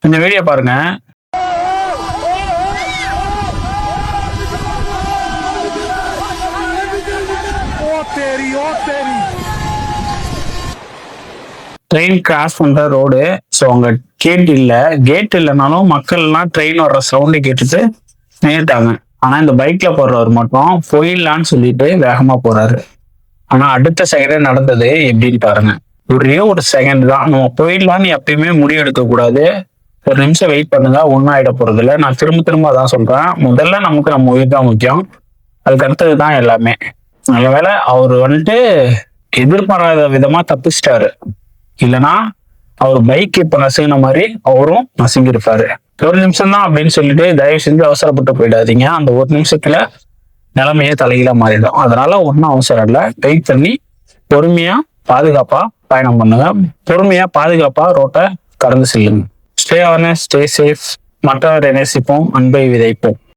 இந்த வீடியோ பாருங்க. Train cross பண்ற ரோடு. ஸோ அங்க கேட் இல்லைனாலும் மக்கள்லாம் ட்ரெயின் வர்ற சவுண்டை கேட்டுட்டு நின்றுட்டாங்க. ஆனா இந்த பைக்ல போடுறவர் மட்டும் போயிடலான்னு சொல்லிட்டு வேகமா போறாரு. ஆனா அடுத்த செகண்டே நடந்தது எப்படின்னு பாருங்க. ஒரே ஒரு செகண்ட் தான். நம்ம போயிடலான்னு எப்பயுமே முடிவு எடுக்க கூடாது. ஒரு நிமிஷம் வெயிட் பண்ணுங்க, ஒன்னும் ஆயிட போறது இல்லை. நான் திரும்ப திரும்ப அதான் சொல்றேன். முதல்ல நமக்கு நம்ம உயிர் தான் முக்கியம், அதுக்கு அடுத்தது தான் எல்லாமே. நல்ல வேளை அவர் வந்துட்டு எதிர்பாராத விதமா தப்பிச்சிட்டாரு. இல்லைன்னா அவர் பைக் இப்ப நசுங்கின மாதிரி அவரும் நசுங்கிருப்பாரு. ஒரு நிமிஷம் தான் அப்படின்னு சொல்லிட்டு தயவு செஞ்சு அவசரப்பட்டு போயிடாதீங்க. அந்த ஒரு நிமிஷத்துல நிலைமையே தலைகீழ மாறிடும். அதனால ஒன்றும் அவசரம் இல்லை. வெயிட் பண்ணி பொறுமையா பாதுகாப்பா பயணம் பண்ணுங்க. பொறுமையா பாதுகாப்பா ரோட்டை கடந்து செல்லுங்க. Stay awareness, stay safe. மற்றவரை நேசிப்போம், அன்பை விதைப்போம்.